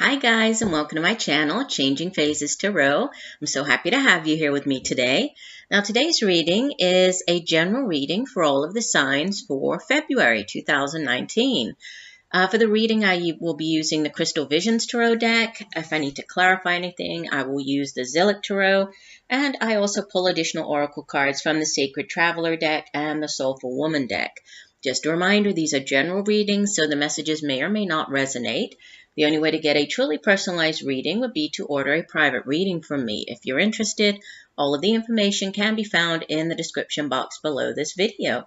Hi guys, and welcome to my channel, Changing Phases Tarot. I'm so happy to have you here with me today. Now today's reading is a general reading for all of the signs for February 2019. For the reading, I will be using the Crystal Visions Tarot deck. If I need to clarify anything, I will use the Zillich Tarot. And I also pull additional oracle cards from the Sacred Traveler deck and the Soulful Woman deck. Just a reminder, these are general readings, so the messages may or may not resonate. The only way to get a truly personalized reading would be to order a private reading from me. If you're interested, all of the information can be found in the description box below this video.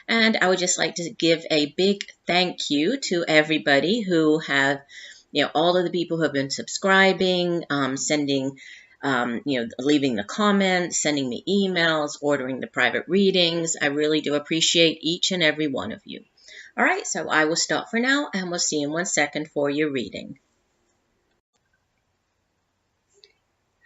And I would just like to give a big thank you to everybody who have, all of the people who have been subscribing, sending, leaving the comments, sending me emails, ordering the private readings. I really do appreciate each and every one of you. All right, so I will stop for now, and we'll see you in 1 second for your reading.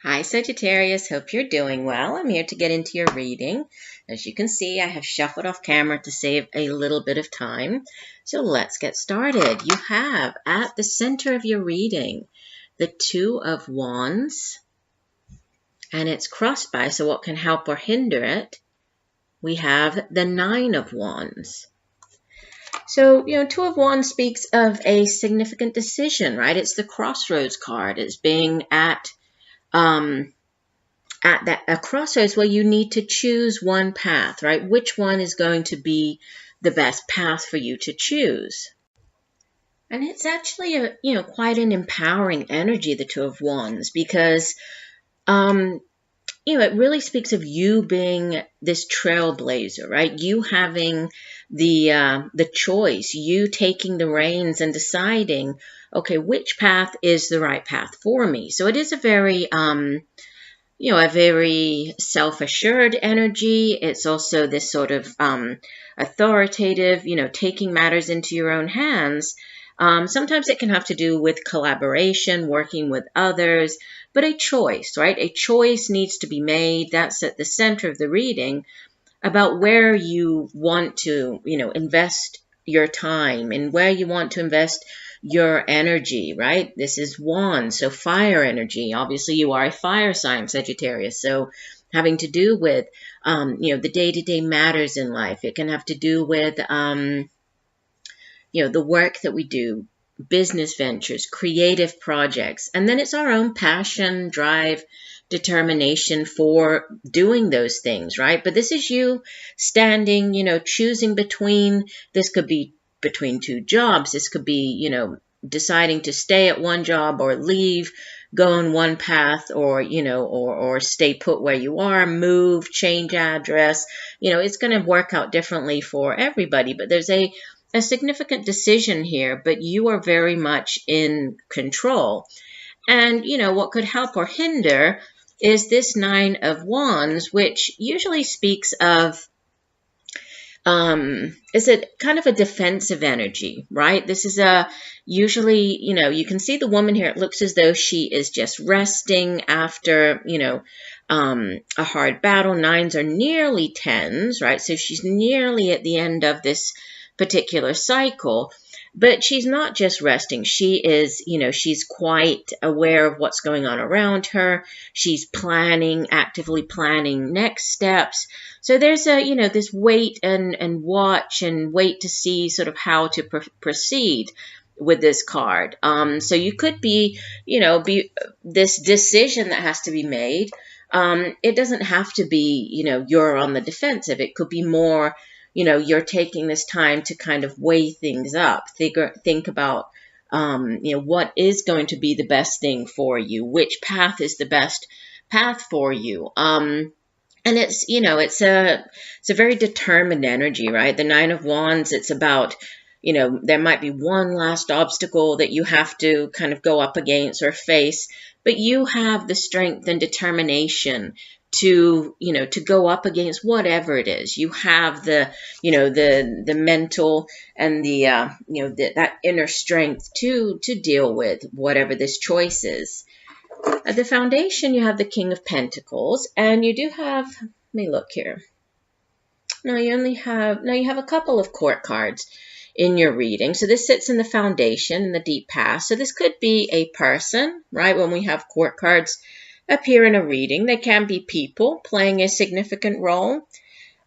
Hi, Sagittarius. Hope you're doing well. I'm here to get into your reading. As you can see, I have shuffled off camera to save a little bit of time. So let's get started. You have at the center of your reading the Two of Wands, and it's crossed by, so what can help or hinder it? We have the Nine of Wands. So, Two of Wands speaks of a significant decision, right? It's the crossroads card. It's being at a crossroads where you need to choose one path, right? Which one is going to be the best path for you to choose? And it's actually quite an empowering energy, the Two of Wands, because it really speaks of you being this trailblazer, right? You having the choice, you taking the reins and deciding, okay, which path is the right path for me? So it is a very, a very self-assured energy. It's also this sort of authoritative, taking matters into your own hands. Sometimes it can have to do with collaboration, working with others, but a choice, right? A choice needs to be made. That's at the center of the reading about where you want to, invest your time and where you want to invest your energy, right? This is Wands, so fire energy. Obviously, you are a fire sign, Sagittarius, so having to do with, the day-to-day matters in life. It can have to do with, the work that we do, business ventures, creative projects, and then it's our own passion, drive, determination for doing those things, right? But this is you standing, choosing between, this could be between two jobs, this could be, deciding to stay at one job or leave, go on one path, or, or stay put where you are, move, change address. It's going to work out differently for everybody, but there's a significant decision here, but you are very much in control. And, what could help or hinder is this Nine of Wands, which usually speaks of, is it kind of a defensive energy, right? This is usually, you can see the woman here, it looks as though she is just resting after, a hard battle. Nines are nearly tens, right? So she's nearly at the end of this particular cycle, but she's not just resting. She is, she's quite aware of what's going on around her. She's planning, actively planning next steps. So there's this wait and watch and wait to see sort of how to proceed with this card. So you could be, be this decision that has to be made. It doesn't have to be, you're on the defensive. It could be more, you're taking this time to kind of weigh things up, think about, what is going to be the best thing for you, which path is the best path for you. And it's, it's a very determined energy, right? The Nine of Wands, it's about, there might be one last obstacle that you have to kind of go up against or face, but you have the strength and determination to, to go up against whatever it is. You have the, the mental and the, that inner strength to deal with whatever this choice is. At the foundation, you have the King of Pentacles, and you do have, let me look here. No, you have a couple of court cards. in your reading. So this sits in the foundation, in the deep past. So this could be a person, right? When we have court cards appear in a reading, they can be people playing a significant role.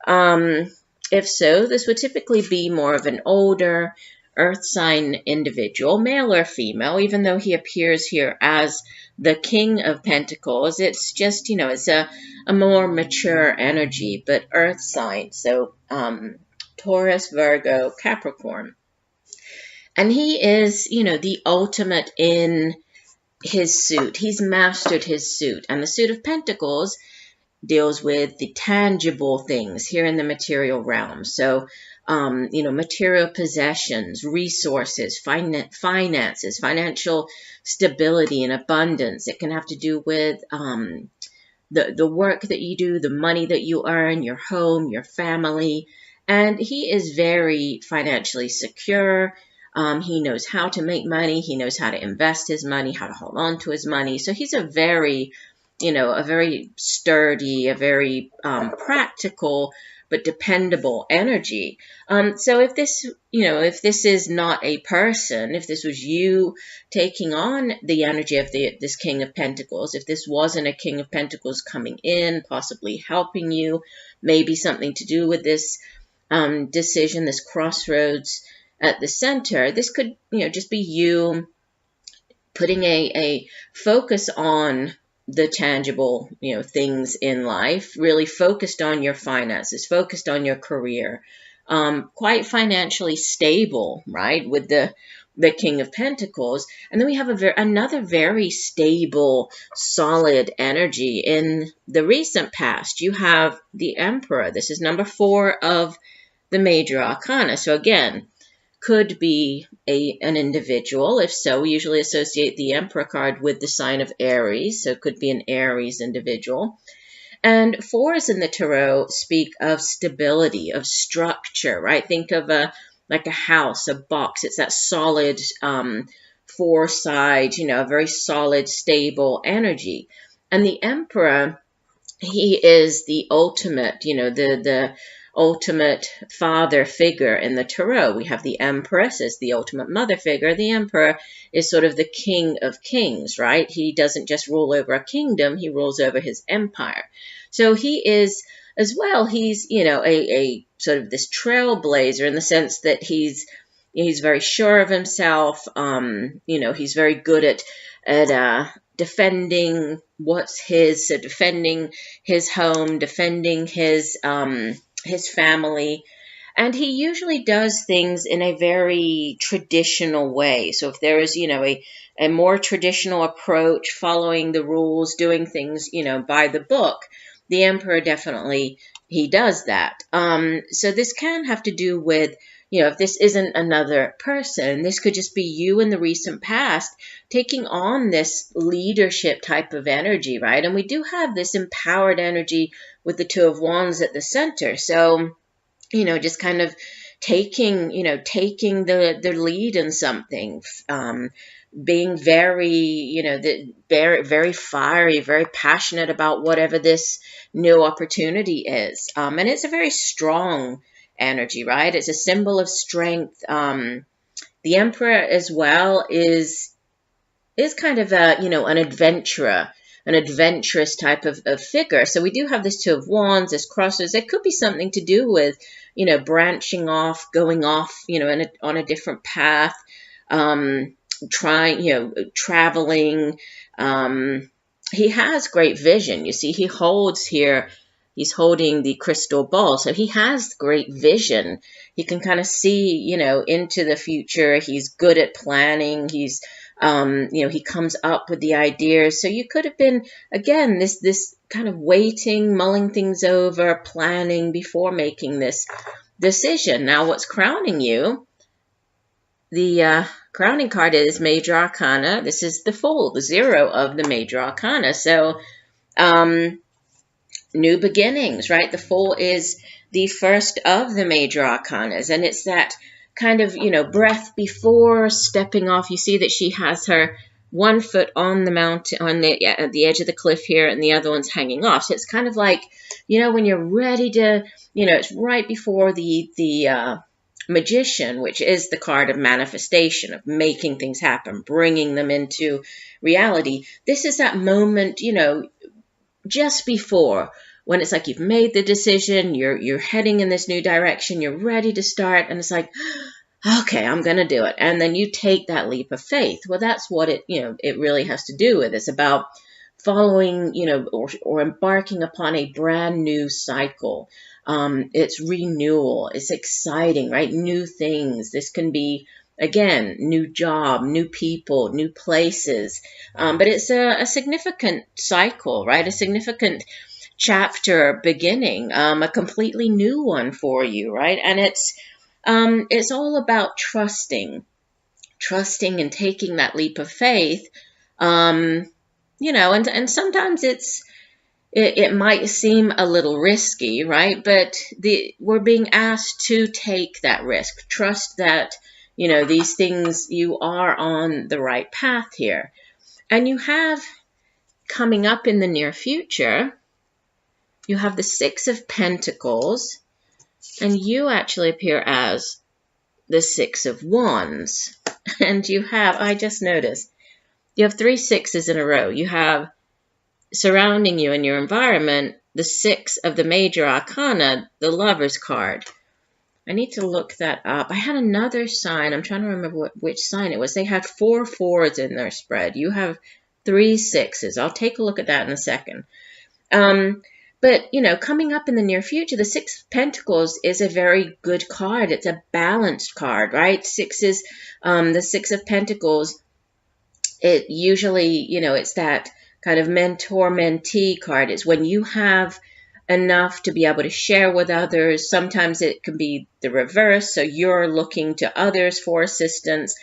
If so, this would typically be more of an older earth sign individual, male or female, even though he appears here as the King of Pentacles. It's just, it's a more mature energy, but earth sign. So Taurus, Virgo, Capricorn. And he is, the ultimate in his suit. He's mastered his suit. And the suit of Pentacles deals with the tangible things here in the material realm. So, material possessions, resources, finances, financial stability and abundance. It can have to do with the work that you do, the money that you earn, your home, your family. And he is very financially secure. He knows how to make money. He knows how to invest his money, how to hold on to his money. So he's a very sturdy, a very practical, but dependable energy. So if this is not a person, if this was you taking on the energy of this King of Pentacles, if this wasn't a King of Pentacles coming in, possibly helping you, maybe something to do with this decision, this crossroads at the center, this could, just be you putting a focus on the tangible, things in life, really focused on your finances, focused on your career, quite financially stable, right, with the King of Pentacles. And then we have another very stable, solid energy in the recent past. You have the Emperor. This is number 4 of the major arcana. So again, could be an individual. If so, we usually associate the Emperor card with the sign of Aries. So it could be an Aries individual. And 4s in the Tarot speak of stability, of structure, right? Think of like a house, a box. It's that solid 4 sides, a very solid, stable energy. And the Emperor, he is the ultimate, the ultimate father figure in the Tarot. We have the Empress as the ultimate mother figure. The Emperor is sort of the king of kings, right? He doesn't just rule over a kingdom, he rules over his empire. So he is, as well, he's, a sort of this trailblazer in the sense that he's very sure of himself. He's very good at defending what's his, so defending his home, defending his family. And he usually does things in a very traditional way. So if there is, a more traditional approach, following the rules, doing things, by the book, the Emperor definitely, he does that. So this can have to do with, if this isn't another person, this could just be you in the recent past taking on this leadership type of energy, right? And we do have this empowered energy with the 2 of Wands at the center. So, just kind of taking the lead in something, being very, very, very fiery, very passionate about whatever this new opportunity is. And it's a very strong energy, right? It's a symbol of strength. The Emperor as well is kind of an adventurer, an adventurous type of figure. So we do have this 2 of Wands, this crosses. It could be something to do with, branching off, going off, on a different path, traveling. He has great vision. You see, he's holding the crystal ball. So he has great vision. He can kind of see, into the future. He's good at planning. He's, he comes up with the ideas. So you could have been, again, this kind of waiting, mulling things over, planning before making this decision. Now, what's crowning you? The crowning card is Major Arcana. This is the Fool, the 0 of the Major Arcana. So, new beginnings, right? The Fool is the first of the Major Arcanas, and it's that kind of, breath before stepping off. You see that she has her one foot on the mountain, at the edge of the cliff here, and the other one's hanging off. So it's kind of like, when you're ready to, it's right before the Magician, which is the card of manifestation, of making things happen, bringing them into reality. This is that moment, just before, when it's like you've made the decision, you're heading in this new direction, you're ready to start, and it's like, okay, I'm going to do it. And then you take that leap of faith. Well, that's what it really has to do with. It's about following, or embarking upon a brand new cycle. It's renewal. It's exciting, right? New things. This can be, again, new job, new people, new places. But it's a significant cycle, right? A significant chapter beginning, a completely new one for you, right? And it's all about trusting and taking that leap of faith. And sometimes it might seem a little risky, right? But we're being asked to take that risk. Trust that, these things, you are on the right path here. And you have, coming up in the near future, you have the Six of Pentacles, and you actually appear as the Six of Wands. And you have, I just noticed, you have 3 sixes in a row. You have, surrounding you in your environment, the 6 of the major arcana, the Lover's card. I need to look that up. I had another sign. I'm trying to remember which sign it was. They had 4 4s in their spread. You have 3 6s. I'll take a look at that in a second. But, coming up in the near future, the 6 of Pentacles is a very good card. It's a balanced card, right? The 6 of Pentacles, it usually, it's that kind of mentor-mentee card. It's when you have enough to be able to share with others. Sometimes it can be the reverse, so you're looking to others for assistance.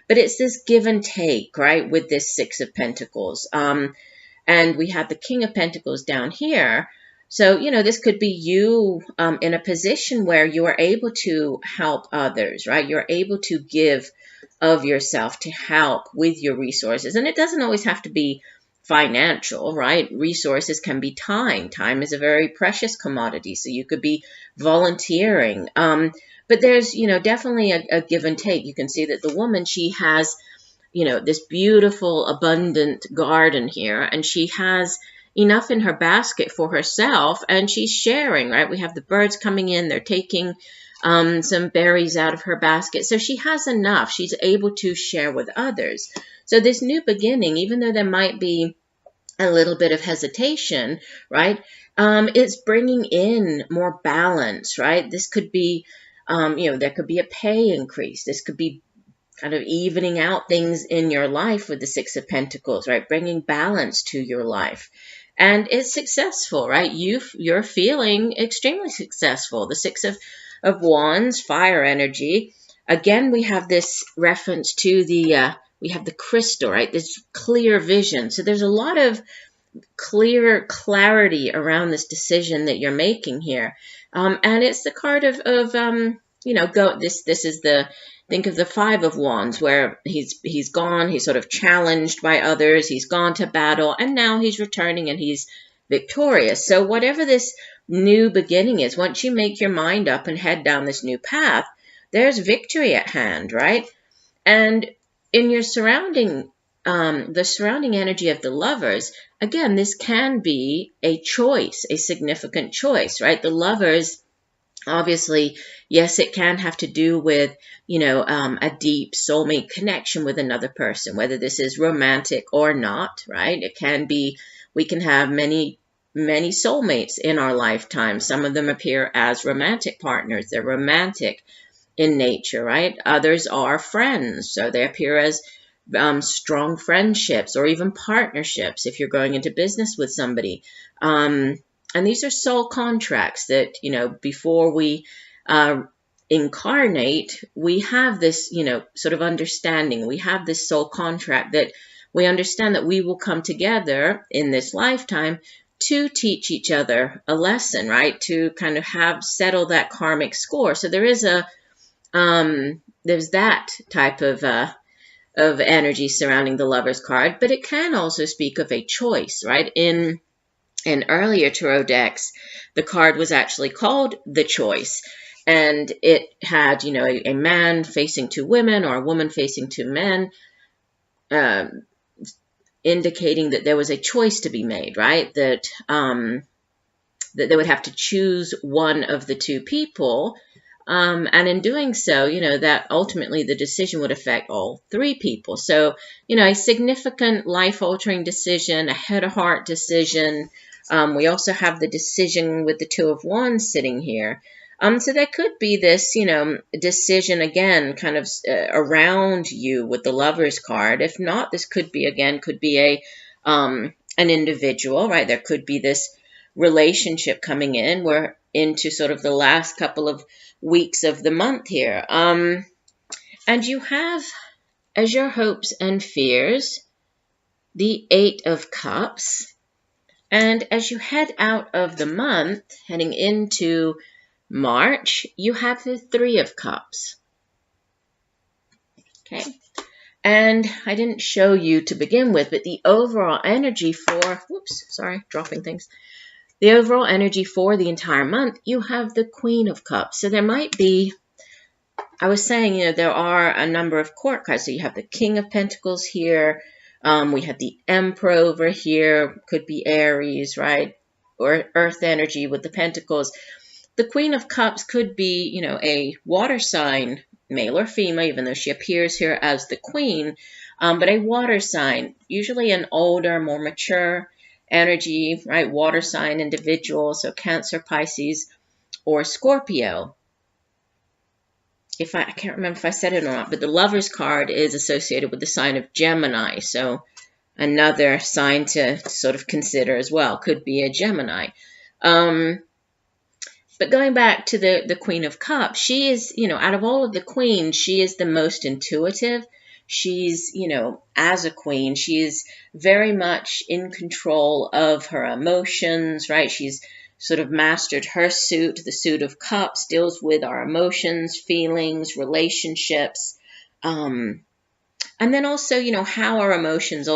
But it's this give and take, right, with this 6 of Pentacles. And we have the King of Pentacles down here. So, this could be you in a position where you are able to help others, right? You're able to give of yourself to help with your resources. And it doesn't always have to be financial, right? Resources can be time. Time is a very precious commodity. So you could be volunteering. But there's, definitely a give and take. You can see that the woman, she has, this beautiful, abundant garden here. And she has enough in her basket for herself, and she's sharing, right? We have the birds coming in, they're taking some berries out of her basket. So she has enough. She's able to share with others. So this new beginning, even though there might be a little bit of hesitation, right? It's bringing in more balance, right? This could be, there could be a pay increase. This could be kind of evening out things in your life with the 6 of Pentacles, right? Bringing balance to your life. And it's successful, right? You're feeling extremely successful. The 6 of Wands, fire energy. Again, we have this reference to we have the crystal, right? This clear vision. So there's a lot of clarity around this decision that you're making here. And it's the card of this is think of the 5 of Wands, where he's gone, he's sort of challenged by others, he's gone to battle, and now he's returning and he's victorious. So whatever this new beginning is, once you make your mind up and head down this new path, there's victory at hand, right? And in your surrounding, the surrounding energy of the Lovers, again, this can be a choice, a significant choice, right? The Lovers, obviously, yes, it can have to do with, a deep soulmate connection with another person, whether this is romantic or not, right? It can be, we can have many soulmates in our lifetime. Some of them appear as romantic partners. They're romantic in nature, right? Others are friends, so they appear as strong friendships or even partnerships if you're going into business with somebody. And these are soul contracts that, before we incarnate, we have this, sort of understanding. We have this soul contract that we understand that we will come together in this lifetime to teach each other a lesson, right? To kind of settle that karmic score. So there is there's that type of energy surrounding the Lover's card, but it can also speak of a choice, right? In earlier tarot decks, the card was actually called the Choice. and it had, a man facing two women or a woman facing two men, indicating that there was a choice to be made, right? That they would have to choose one of the two people. And in doing so, that ultimately the decision would affect all three people. So, a significant life-altering decision, a head-of-heart decision. We also have the decision with the Two of Wands sitting here. So there could be this, decision again, kind of around you with the Lover's card. If not, this could be an individual, right? There could be this relationship coming in. We're into sort of the last couple of weeks of the month here. And you have, as your hopes and fears, the Eight of Cups. And as you head out of the month, heading into March, you have the Three of Cups. Okay. And I didn't show you to begin with, but the overall energy for, dropping things. The overall energy for the entire month, you have the Queen of Cups. So there might be, I was saying, there are a number of court cards. So you have the King of Pentacles here. We have the Emperor over here. Could be Aries, right? Or Earth energy with the Pentacles. The Queen of Cups could be, a water sign, male or female, even though she appears here as the Queen, but a water sign, usually an older, more mature energy, right? Water sign individual, so Cancer, Pisces, or Scorpio. I can't remember if I said it or not, but the Lover's card is associated with the sign of Gemini, so another sign to sort of consider as well. Could be a Gemini. But going back to the Queen of Cups, she is, out of all of the queens, she is the most intuitive. She's, as a queen, she is very much in control of her emotions, right? She's sort of mastered her suit. The suit of Cups deals with our emotions, feelings, relationships, and then also, how our emotions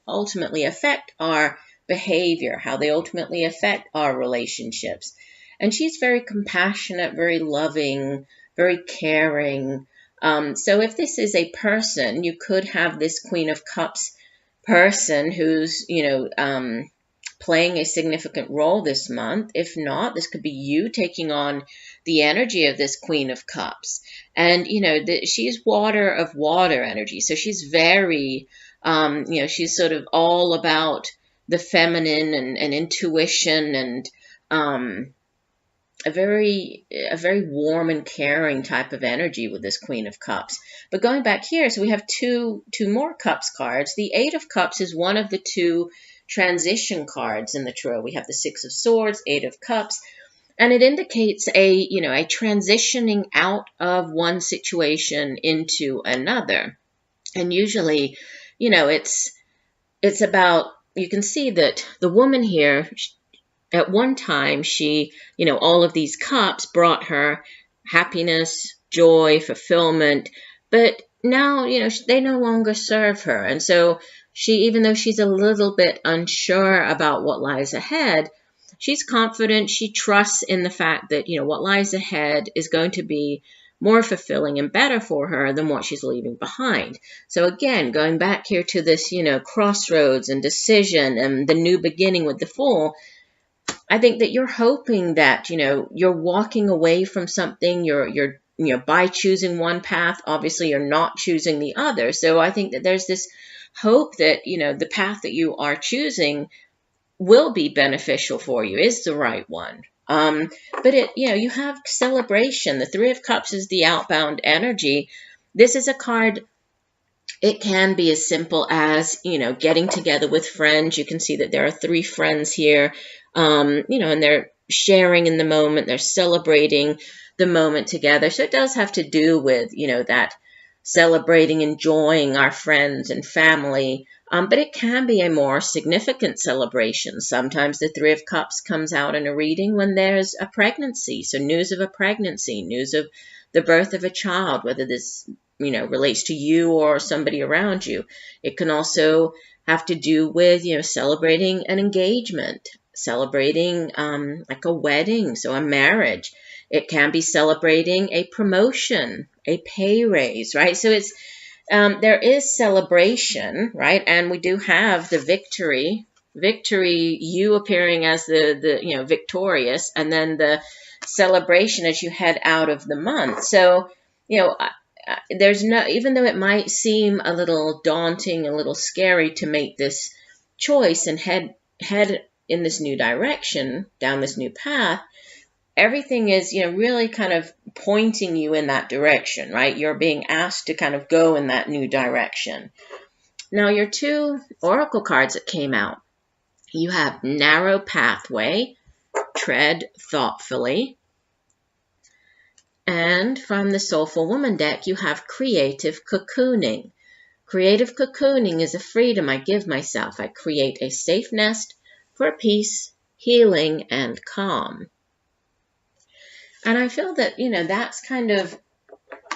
ultimately affect our behavior, how they ultimately affect our relationships. And she's very compassionate, very loving, very caring. So if this is a person, you could have this Queen of Cups person who's, playing a significant role this month. If not, this could be you taking on the energy of this Queen of Cups. And, she's water of water energy. So she's very, she's sort of all about the feminine and intuition and, a very warm and caring type of energy with this Queen of Cups. But going back here, so we have two more Cups cards. The Eight of Cups is one of the two transition cards in the tarot. We have the Six of Swords, Eight of Cups, and it indicates a transitioning out of one situation into another. And usually, it's about, you can see that the woman here, at one time, she, all of these cups brought her happiness, joy, fulfillment, but now, they no longer serve her. And so she, even though she's a little bit unsure about what lies ahead, she's confident, she trusts in the fact that, what lies ahead is going to be more fulfilling and better for her than what she's leaving behind. So again, going back here to this, crossroads and decision and the new beginning with the Fool, I think that you're hoping that, you're walking away from something, you're by choosing one path, obviously you're not choosing the other. So I think that there's this hope that, the path that you are choosing will be beneficial for you, is the right one. But you have celebration. The Three of Cups is the outbound energy. This is a card. It can be as simple as, getting together with friends. You can see that there are three friends here, and they're sharing in the moment. They're celebrating the moment together. So it does have to do with, that celebrating, enjoying our friends and family. But it can be a more significant celebration. Sometimes the Three of Cups comes out in a reading when there's a pregnancy. So news of a pregnancy, news of the birth of a child, whether this relates to you or somebody around you. It can also have to do with, celebrating an engagement, celebrating like a wedding, so a marriage. It can be celebrating a promotion, a pay raise, right? So it's there is celebration, right? And we do have the victory, you appearing as the victorious, and then the celebration as you head out of the month. So, there's no, even though it might seem a little daunting, a little scary to make this choice and head in this new direction, down this new path, everything is, really kind of pointing you in that direction, right? You're being asked to kind of go in that new direction. Now, your two oracle cards that came out, you have narrow pathway, tread thoughtfully. And from the Soulful Woman deck, you have creative cocooning. Creative cocooning is a freedom I give myself. I create a safe nest for peace, healing, and calm. And I feel that, that's kind of,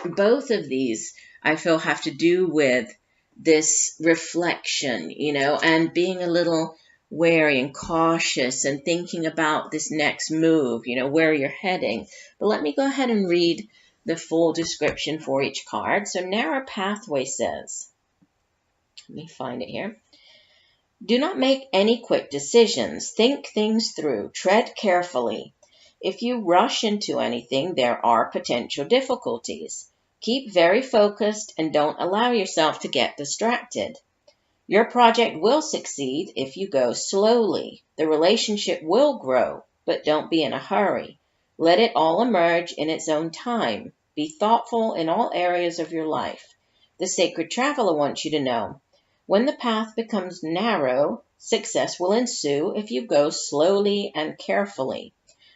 both of these, I feel, have to do with this reflection, and being a little wary and cautious and thinking about this next move, where you're heading. But let me go ahead and read the full description for each card. So narrow pathway says, let me find it here. Do not make any quick decisions. Think things through. Tread carefully. If you rush into anything, there are potential difficulties. Keep very focused and don't allow yourself to get distracted. Your project will succeed if you go slowly. The relationship will grow, but don't be in a hurry. Let it all emerge in its own time. Be thoughtful in all areas of your life. The Sacred Traveler wants you to know, when the path becomes narrow, success will ensue if you go slowly and carefully.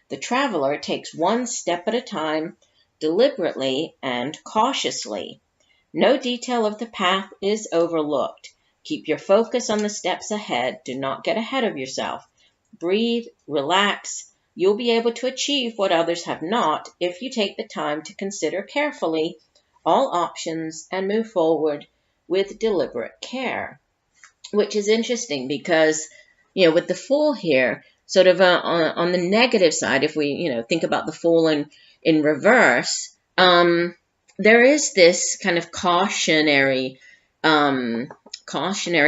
The traveler takes one step at a time, deliberately and cautiously. No detail of the path is overlooked. Keep your focus on the steps ahead. Do not get ahead of yourself. Breathe, relax. You'll be able to achieve what others have not if you take the time to consider carefully all options and move forward with deliberate care. Which is interesting because, with the Fool here, sort of on the negative side, if we, think about the Fool in reverse, there is this kind of cautionary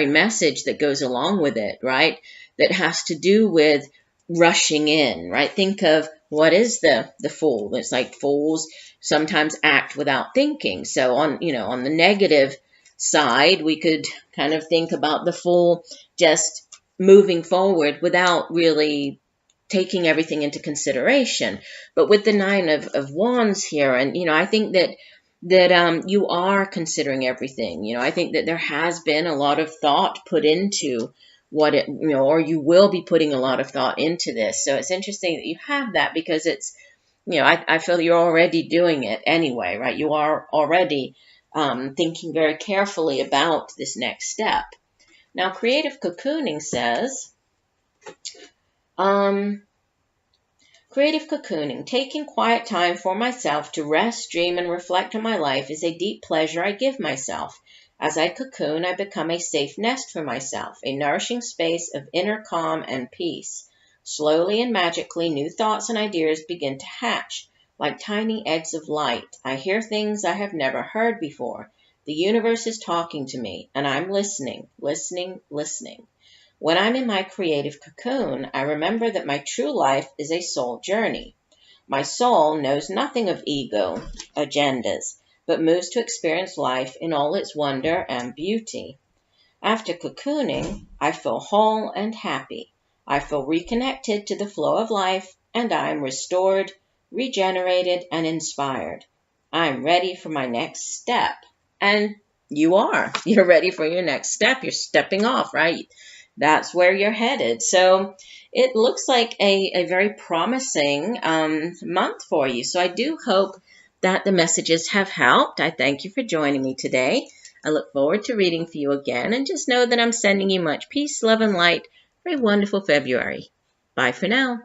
message that goes along with it, right? That has to do with rushing in, right? Think of what is the Fool. It's like fools sometimes act without thinking. So on the negative side, we could kind of think about the Fool just moving forward without really taking everything into consideration. But with the Nine of Wands here, and I think that you are considering everything. I think that there has been a lot of thought put into what it, or you will be putting a lot of thought into this. So it's interesting that you have that, because it's, I feel you're already doing it anyway, right? You are already thinking very carefully about this next step. Now, creative cocooning says, creative cocooning, taking quiet time for myself to rest, dream, and reflect on my life is a deep pleasure I give myself. As I cocoon, I become a safe nest for myself, a nourishing space of inner calm and peace. Slowly and magically, new thoughts and ideas begin to hatch, like tiny eggs of light. I hear things I have never heard before. The universe is talking to me, and I'm listening, listening, listening. When I'm in my creative cocoon, I remember that my true life is a soul journey. My soul knows nothing of ego agendas, but moves to experience life in all its wonder and beauty. After cocooning, I feel whole and happy. I feel reconnected to the flow of life, and I am restored, regenerated, and inspired. I'm ready for my next step. And you are. You're ready for your next step. You're stepping off, right? That's where you're headed. So it looks like a very promising month for you. So I do hope that the messages have helped. I thank you for joining me today. I look forward to reading for you again. And just know that I'm sending you much peace, love, and light for a wonderful February. Bye for now.